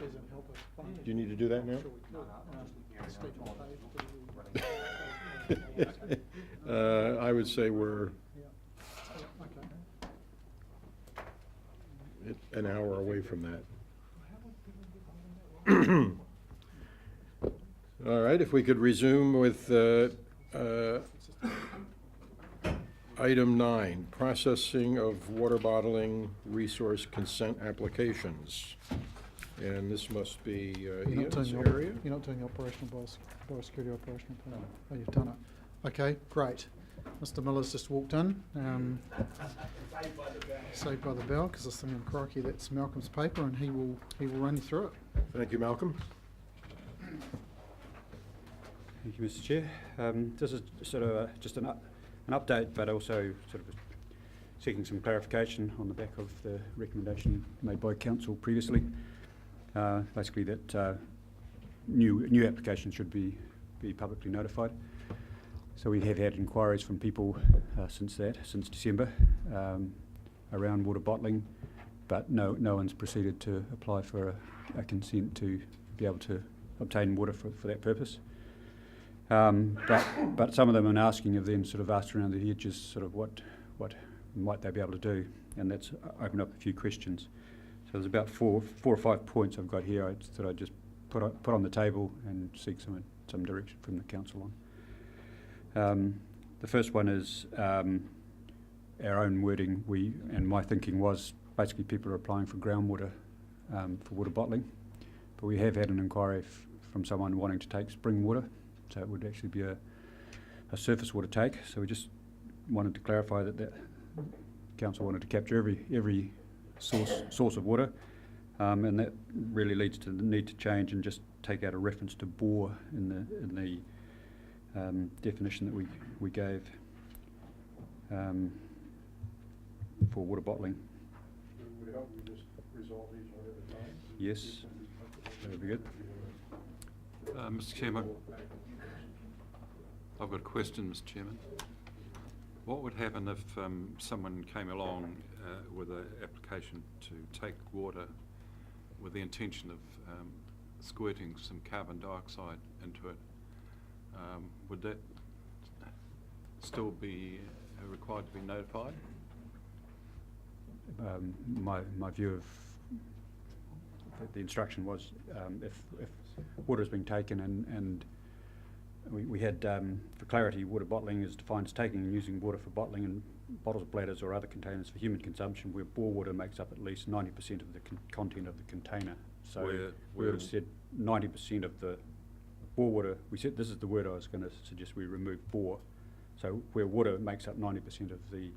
doesn't help us fund. Do you need to do that now? Sure we could. Step on the page. I would say we're Yeah. Yeah, okay. an hour away from that. All right, if we could resume with item 9, processing of water bottling resource consent applications. And this must be Ian's area. You're not doing the operational biosecurity operational plan. Oh, you've done it. Okay, great. Mr. Miller's just walked in. Saved by the bell, because I was thinking, crikey, that's Malcolm's paper, and he will run you through it. Thank you, Malcolm. Thank you, Mr. Chair. This is sort of just an update, but also sort of seeking some clarification on the back of the recommendation made by Council previously. Basically, that new applications should be publicly notified. So we have had inquiries from people since December, around water bottling, but no one's proceeded to apply for a consent to be able to obtain water for that purpose. But some of them are asking of them, sort of asked around the edges, sort of what might they be able to do, and that's opened up a few questions. So there's about four or five points I've got here. I thought I'd just put on the table and seek some direction from the council on. The first one is our own wording. And my thinking was basically people are applying for groundwater for water bottling, but we have had an inquiry from someone wanting to take spring water, so it would actually be a surface water take. So we just wanted to clarify that council wanted to capture every source of water, and that really leads to the need to change and just take out a reference to bore in the definition that we gave for water bottling. Would it help we just resolve these one at a time? Yes, that would be good. Mr. Chairman, I've got a question, Mr. Chairman. What would happen if someone came along with an application to take water with the intention of squirting some carbon dioxide into it? Would that still be required to be notified? My view of the instruction was if water is being taken and we had, for clarity, water bottling is defined as taking and using water for bottling in bottles, bladders or other containers for human consumption, where bore water makes up at least 90% of the content of the container. So we would have said 90% of the bore water. We said, this is the word I was going to suggest we remove bore. So where water makes up 90% of the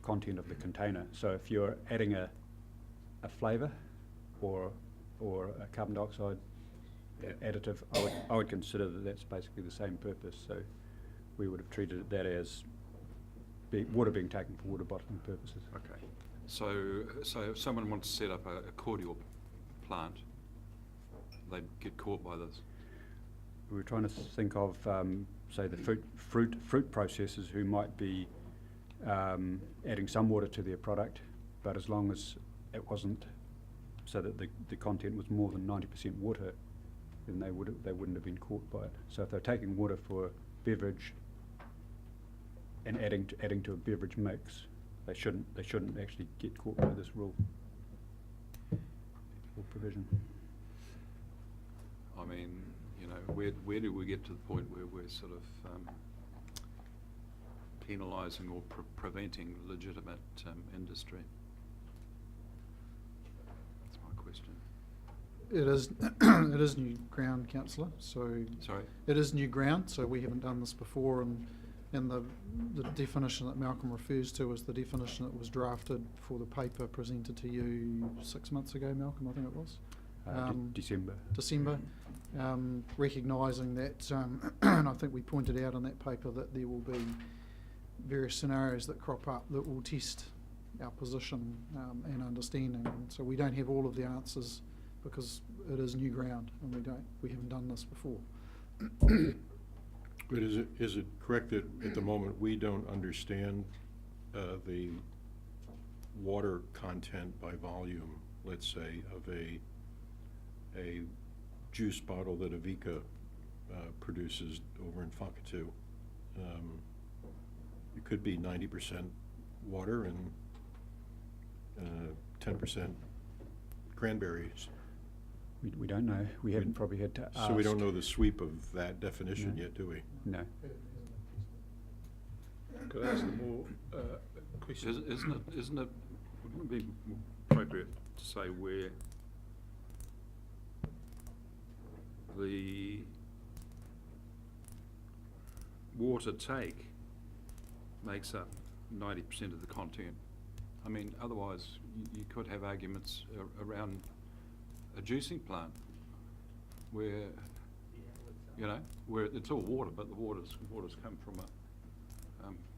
content of the container. So if you're adding a flavour or a carbon dioxide additive, I would consider that that's basically the same purpose. So we would have treated that as water being taken for water bottling purposes. Okay. So if someone wants to set up a cordial plant, they'd get caught by this. We were trying to think of, say, the fruit processors who might be adding some water to their product, but as long as it wasn't so that the content was more than 90% water, then they wouldn't have been caught by it. So if they're taking water for beverage and adding to a beverage mix, they shouldn't actually get caught by this rule or provision. I mean, you know, where do we get to the point where we're sort of penalising or preventing legitimate industry? That's my question. It is new ground, councillor. So Sorry? it is new ground. So we haven't done this before, and the definition that Malcolm refers to is the definition that was drafted for the paper presented to you 6 months ago, Malcolm, I think it was. December. Recognising that, and I think we pointed out in that paper that there will be various scenarios that crop up that will test our position and understanding. And so we don't have all of the answers because it is new ground and we haven't done this before. But is it correct that at the moment we don't understand the water content by volume, let's say, of a a juice bottle that Avika produces over in Whakatu. It could be 90% water and 10% cranberries. We don't know. We haven't probably had to ask. So we don't know the sweep of that definition No. yet, do we? No. Could I ask a more question? Isn't it, wouldn't it be appropriate to say where the water take makes up 90% of the content? I mean, otherwise you could have arguments around a juicing plant where, you know, where it's all water, but the water's come from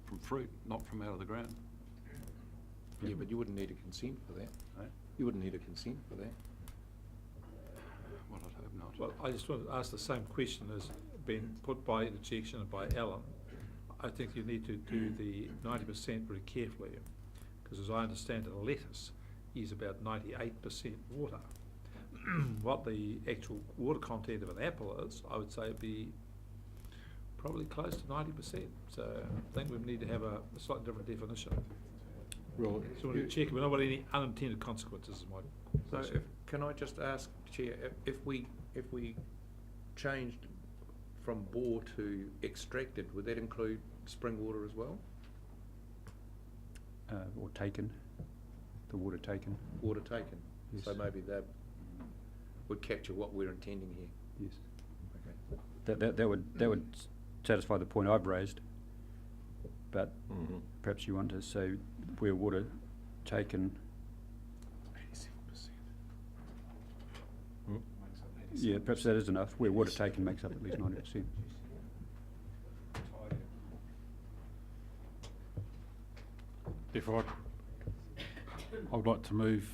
from fruit, not from out of the ground. Yeah, but you wouldn't need a consent for that. Eh? You wouldn't need a consent for that. Well, I'd hope not. Well, I just want to ask the same question as been put by interjection and by Alan. I think you need to do the 90% very carefully, because as I understand it, a lettuce is about 98% water. What the actual water content of an apple is, I would say it'd be probably close to 90%. So I think we need to have a slightly different definition. Well, So we want to check, we don't want any unintended consequences, is my So question. can I just ask, Chair, if we changed from bore to extracted, would that include spring water as well? Or taken, the water taken. Water taken? Yes. So maybe that would capture what we're intending here. Yes. Okay. That would satisfy the point I've raised. But mhm. perhaps you want to say where water taken. 87%. Hmm? Yeah, perhaps that is enough. Where water taken makes up at least 90%. Therefore, I would like to move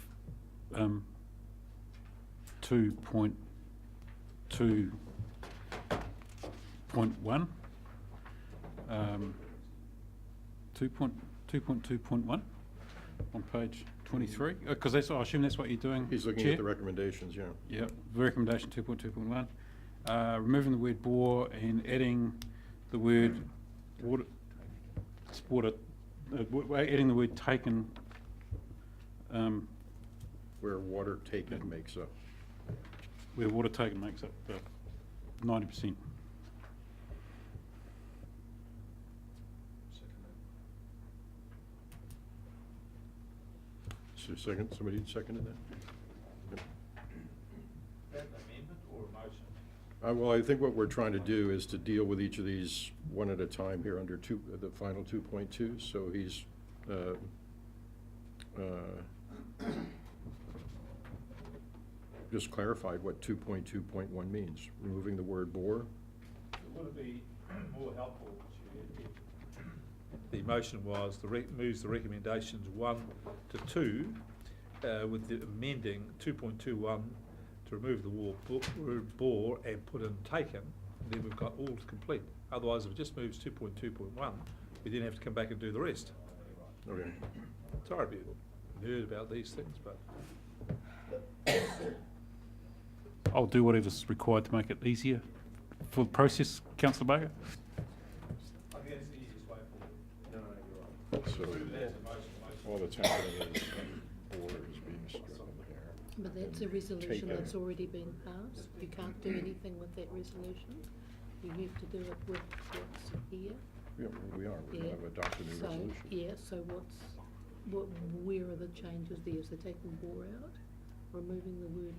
2.2.1, 2.2.1 on page 23, because I assume that's what you're doing, He's looking Chair? at the recommendations, yeah. Yeah, the recommendation 2.2.1, removing the word bore and adding the word adding the word taken. Where water taken makes up. Where water taken makes up 90%. So second, somebody seconded that? Amendment or a motion? Well, I think what we're trying to do is to deal with each of these one at a time here under the final 2.2. So he's just clarified what 2.2.1 means, removing the word bore. Would it be more helpful, Chair, if the motion was moves the recommendations 1 to 2 with the amending 2.21 to remove the word bore and put in taken, and then we've got all complete. Otherwise, if it just moves 2.2.1, we then have to come back and do the rest. Okay. Sorry to be a nerd about these things, but I'll do whatever's required to make it easier for the process, Councillor Baker. I think that's the easiest way forward. So all that's happening is bore is being struck here. But that's a resolution Taken. that's already been passed. You can't do anything with that resolution. You have to do it with what's here. Yeah, we are. We're going to adopt a new So, resolution. yeah, so where are the changes there? So taking bore out, removing the word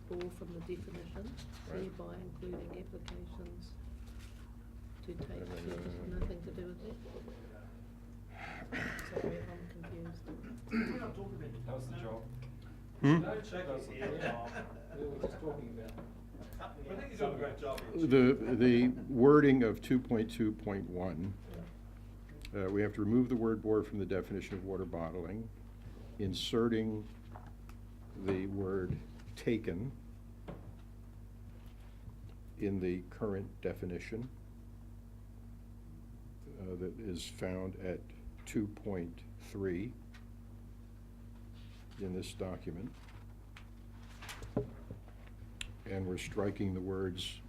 bore from the definition, Right. thereby including applications to take, And then, there's nothing to do with that. Sorry, I'm confused. That was the job. Hmm? I think he's doing a great job. The wording of 2.2.1, we have to remove the word bore from the definition of water bottling, inserting the word taken in the current definition that is found at 2.3 in this document. and we're striking the words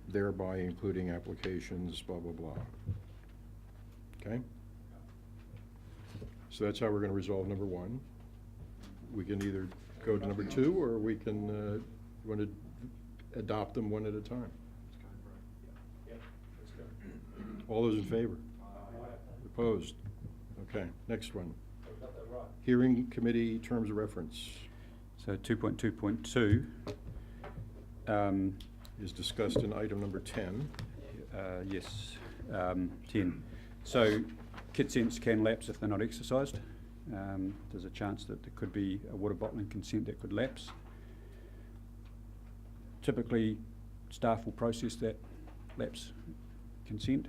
thereby including applications, blah, blah, blah. Okay? So that's how we're gonna resolve number 1. We can either go to number 2, or we can, wanna adopt them one at a time. All those in favor? Opposed? Okay, next one. Hearing committee terms of reference So 2.2.2, is discussed in item number 10. yes, 10. So consents can lapse if they're not exercised. There's a chance that there could be a water bottling consent that could lapse. Typically, staff will process that lapse consent,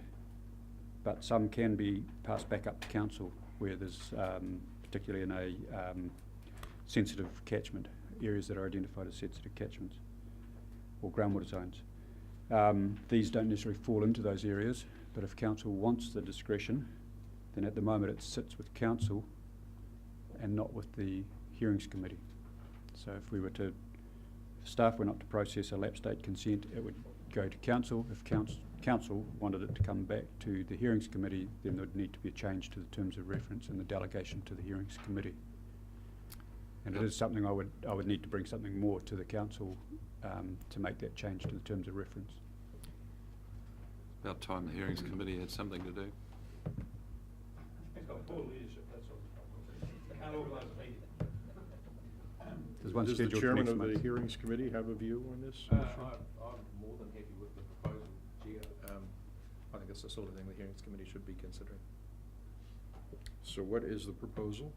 but some can be passed back up to council where there's, particularly in a sensitive catchment, areas that are identified as sensitive catchments or groundwater zones. These don't necessarily fall into those areas, but if council wants the discretion, then at the moment it sits with council and not with the hearings committee. So if we were to, if staff were not to process a lapse date consent, it would go to council. If council wanted it to come back to the hearings committee, then there would need to be a change to the terms of reference and the delegation to the hearings committee. And it is something I would need to bring something more to the council to make that change to the terms of reference. About time the hearings committee had something to do. It's got poor leadership, that's all. They can't organise a meeting. There's one Does the scheduled for chairman next of the month. hearings committee have a view on this? I'm more than happy with the proposal, Chair. I think it's the sort of thing the hearings committee should be considering. So what is the proposal?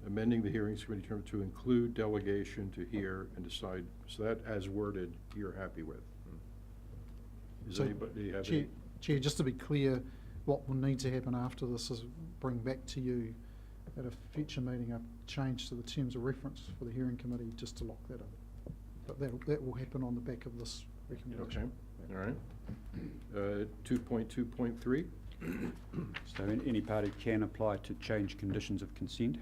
Amending the hearings committee term to include delegation to hear and decide, so that as worded, you're happy with? Does So, anybody have Chair, any? Chair, just to be clear, what will need to happen after this is bring back to you at a future meeting a change to the terms of reference for the hearing committee, just to lock that in. But that will happen on the back of this Okay, recommendation. all right. 2.2.3, So any party can apply to change conditions of consent,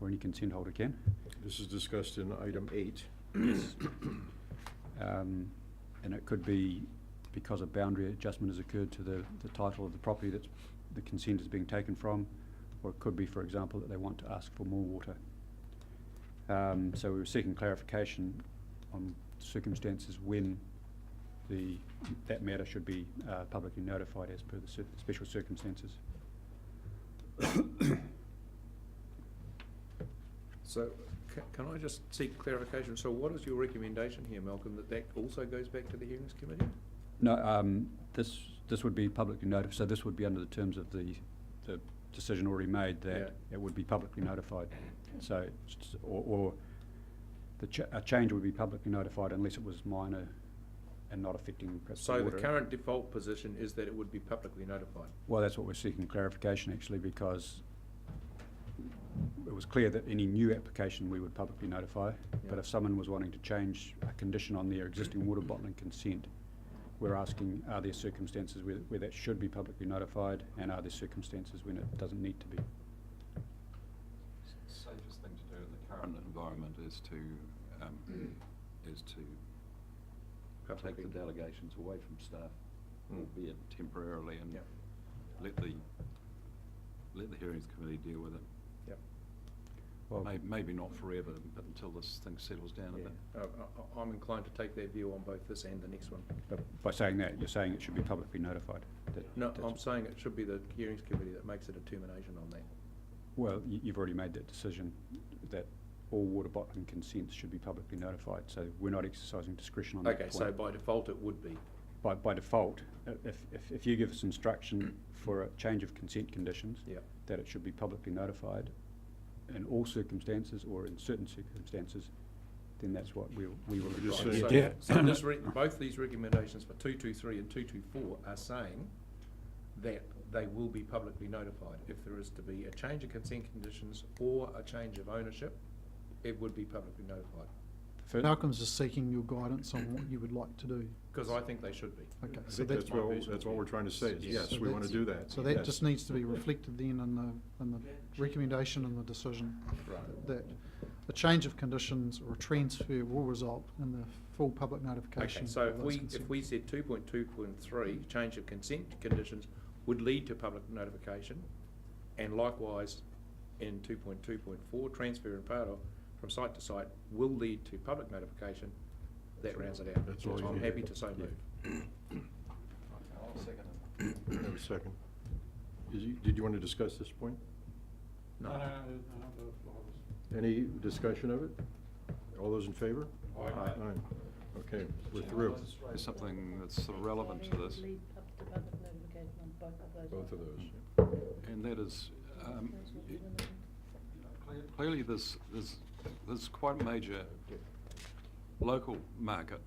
or any consent holder can. this is discussed in item 8. Yes. And it could be because a boundary adjustment has occurred to the title of the property that the consent is being taken from, or it could be, for example, that they want to ask for more water. So we were seeking clarification on circumstances when that matter should be publicly notified as per the special circumstances. So, can I just seek clarification? So what is your recommendation here, Malcolm, that also goes back to the hearings committee? No, this would be publicly notified, so this would be under the terms of the decision already made that it would be publicly notified. So, or a change would be publicly notified unless it was minor and not affecting perhaps So the water. current default position is that it would be publicly notified? Well, that's what we're seeking clarification actually, because it was clear that any new application we would publicly notify, but Yeah. if someone was wanting to change a condition on their existing water bottling consent, we're asking, are there circumstances where that should be publicly notified, and are there circumstances when it doesn't need to be? Safest thing to do in the current environment is to take the delegations away from staff, albeit temporarily, and Yep. let the hearings committee deal with it. Yep. Well, Maybe not forever, but until this thing settles down a Yeah. bit. I'm inclined to take that view on both this and the next one. but by saying that, you're saying it should be publicly notified? No, That's- I'm saying it should be the hearings committee that makes a determination on that. Well, you've already made that decision that all water bottling consents should be publicly notified, so we're not exercising discretion on that Okay, point. so by default it would be. By default, if you give us instruction for a change of consent conditions, Yeah. that it should be publicly notified in all circumstances or in certain circumstances, then that's what we will Just advise. saying- So this both these recommendations for 223 and 224 are saying that they will be publicly notified. If there is to be a change of consent conditions or a change of ownership, it would be publicly notified. Malcolm's just seeking your guidance on what you would like to do. Because I think they should be. Okay, I so think that's, that's what we're trying to say, is Yes. yes, we want to do that. so that Yes. just needs to be reflected then in the recommendation and the decision. Right. That a change of conditions or a transfer will result in the full public notification. Okay, so of those consents. if we said 2.2.3, change of consent conditions would lead to public notification, and likewise in 2.2.4, transfer in part of from site to site will lead to public notification, that rounds it out. That's all you I'm need. happy to so Yeah. move. I'll second it. Have a second. Did you want to discuss this point? No. Any discussion of it? All those in favor? Aye. Okay, we're through. There's something that's sort of relevant to this, Lead to public notification on both of those. Both of those. and that is, clearly there's quite a major local market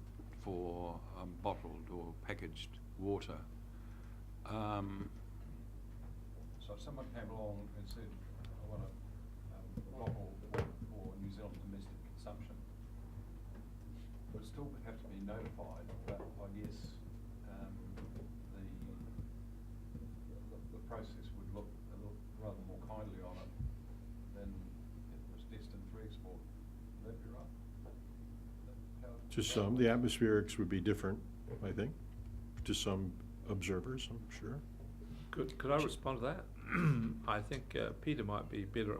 for bottled or packaged water. So if someone came along and said, I want a bottle for New Zealand domestic consumption, it would still have to be notified, but I guess the process would look a little rather more kindly on it than if it was destined for export. Would that be right? To some, the atmospherics would be different, I think, to some observers, I'm sure. Could I respond to that? I think Peter might be better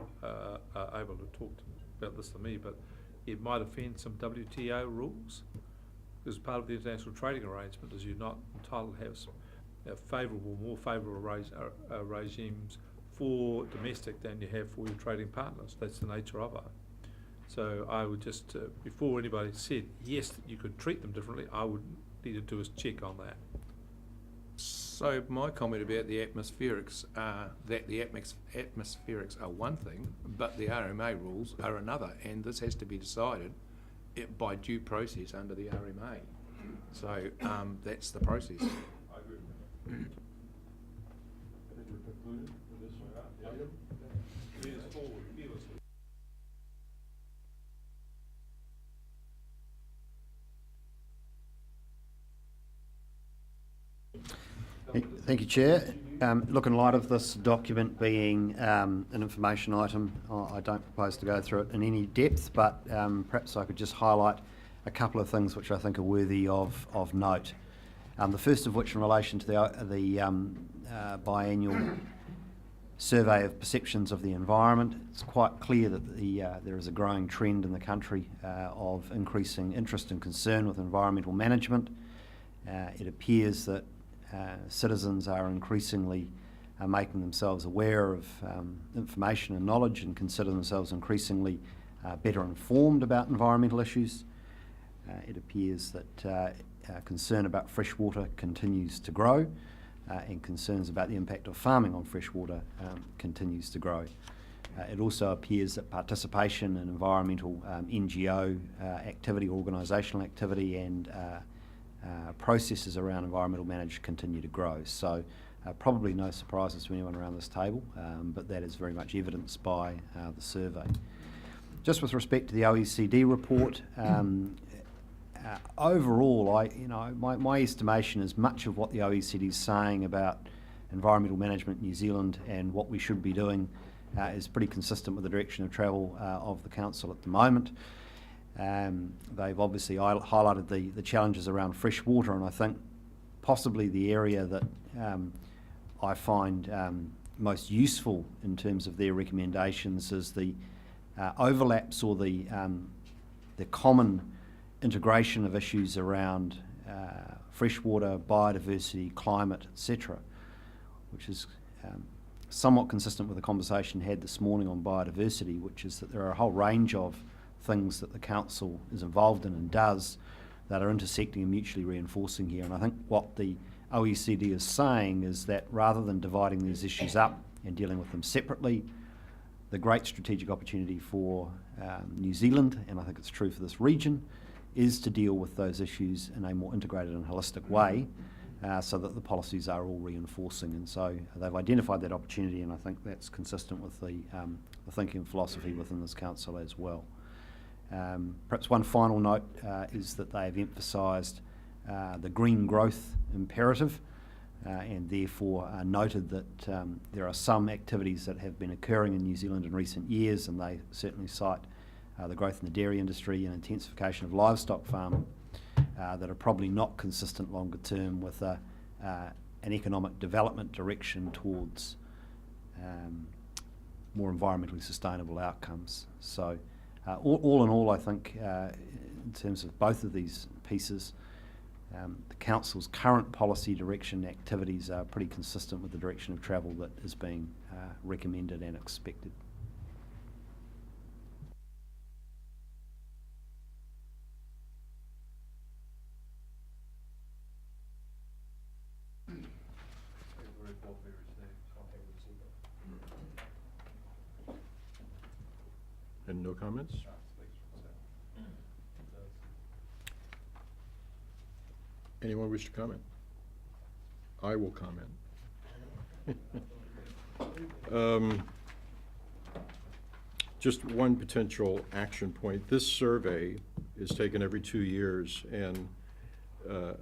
able to talk about this than me, but it might offend some WTO rules. Because part of the international trading arrangement is you're not entitled to have some more favourable regimes for domestic than you have for your trading partners. That's the nature of it. So I would just, before anybody said, yes, that you could treat them differently, I would need to do a check on that. So my comment about the atmospherics are that the atmospherics are one thing, but the RMA rules are another, and this has to be decided by due process under the RMA. So that's the process. I agree with that. I think we're concluded with this item. Thank you, Chair. Look, in light of this document being an information item, I don't propose to go through it in any depth, but perhaps I could just highlight a couple of things which I think are worthy of note. The first of which in relation to the biannual survey of perceptions of the environment. It's quite clear that there is a growing trend in the country of increasing interest and concern with environmental management. It appears that citizens are increasingly making themselves aware of information and knowledge and consider themselves increasingly better informed about environmental issues. It appears that concern about fresh water continues to grow and concerns about the impact of farming on fresh water continues to grow. It also appears that participation in environmental NGO activity, organisational activity and processes around environmental management continue to grow. So probably no surprises to anyone around this table, but that is very much evidenced by the survey. Just with respect to the OECD report, overall, my estimation is much of what the OECD is saying about environmental management in New Zealand and what we should be doing is pretty consistent with the direction of travel of the Council at the moment. They've obviously highlighted the challenges around fresh water, and I think possibly the area that I find most useful in terms of their recommendations is the overlaps or the common integration of issues around freshwater, biodiversity, climate, etc., which is somewhat consistent with the conversation had this morning on biodiversity, which is that there are a whole range of things that the Council is involved in and does that are intersecting and mutually reinforcing here. And I think what the OECD is saying is that rather than dividing these issues up and dealing with them separately, the great strategic opportunity for New Zealand, and I think it's true for this region, is to deal with those issues in a more integrated and holistic way so that the policies are all reinforcing. And so they've identified that opportunity, and I think that's consistent with the thinking and philosophy within this Council as well. Perhaps one final note is that they have emphasised the green growth imperative and therefore noted that there are some activities that have been occurring in New Zealand in recent years, and they certainly cite the growth in the dairy industry and intensification of livestock farming that are probably not consistent longer term with an economic development direction towards more environmentally sustainable outcomes. So all in all, I think in terms of both of these pieces, the Council's current policy direction activities are pretty consistent with the direction of travel that is being recommended and expected. And no comments? Anyone wish to comment? I will comment. Just one potential action point. This survey is taken every 2 years, and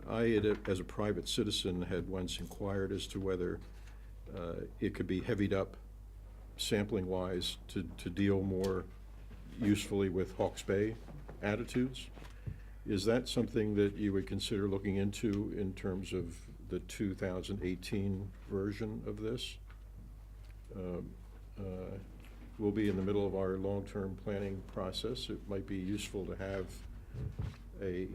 I, as a private citizen, had once inquired as to whether it could be heavied up sampling-wise to deal more usefully with Hawke's Bay attitudes. Is that something that you would consider looking into in terms of the 2018 version of this? We'll be in the middle of our long-term planning process. It might be useful to have a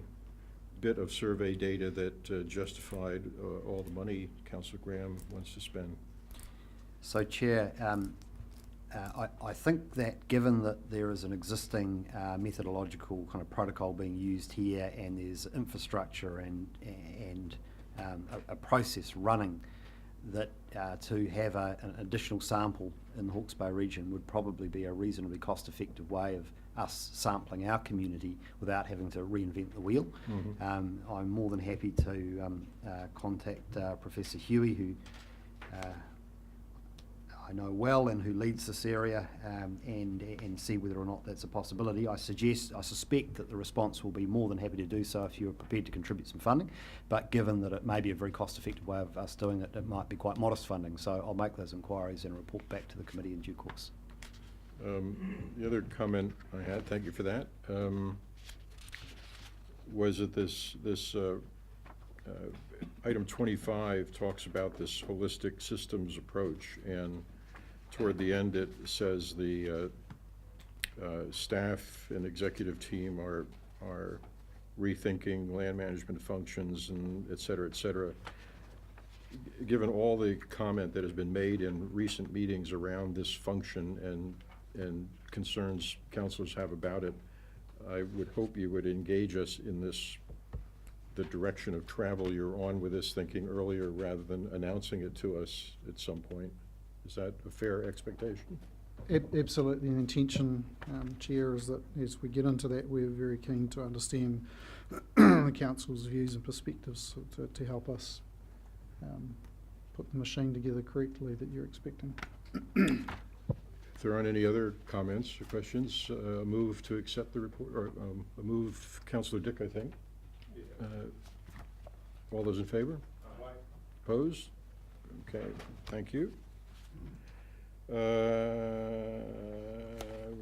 bit of survey data that justified all the money Councillor Graham wants to spend. So, Chair, I think that given that there is an existing methodological kind of protocol being used here, and there's infrastructure and a process running, that to have an additional sample in the Hawke's Bay region would probably be a reasonably cost-effective way of us sampling our community without having to reinvent the wheel. Mm-hmm. I'm more than happy to contact Professor Huey, who I know well and who leads this area, and see whether or not that's a possibility. I suspect that the response will be more than happy to do so if you're prepared to contribute some funding, but given that it may be a very cost-effective way of us doing it, it might be quite modest funding. So I'll make those inquiries and report back to the committee in due course. The other comment I had, thank you for that, was that this item 25 talks about this holistic systems approach, and toward the end it says the staff and executive team are rethinking land management functions and et cetera, et cetera. Given all the comment that has been made in recent meetings around this function and concerns councillors have about it, I would hope you would engage us in the direction of travel you're on with this thinking earlier rather than announcing it to us at some point. Is that a fair expectation? Absolutely. The intention, Chair, is that as we get into that, we're very keen to understand the Council's views and perspectives to help us put the machine together correctly that you're expecting. If there aren't any other comments or questions, a move to accept the report, or a move, Councillor Dick, I think. All those in favor? Aye. Opposed? Okay, thank you.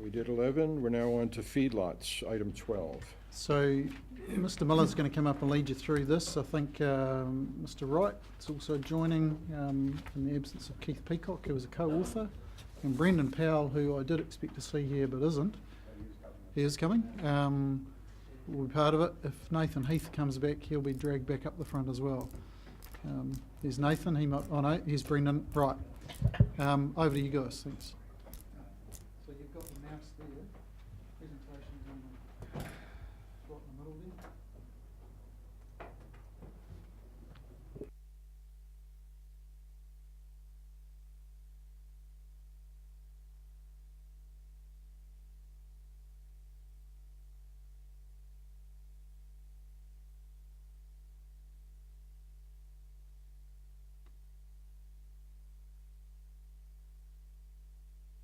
We did 11. We're now on to feedlots, item 12. So Mr. Miller's going to come up and lead you through this. I think Mr. Wright is also joining in the absence of Keith Peacock, who was a co-author, and Brendan Powell, who I did expect to see here but isn't. He is coming. Will be part of it. If Nathan Heath comes back, he'll be dragged back up the front as well. There's Nathan. He might. Oh no, here's Brendan. Right. Over to you guys. Thanks.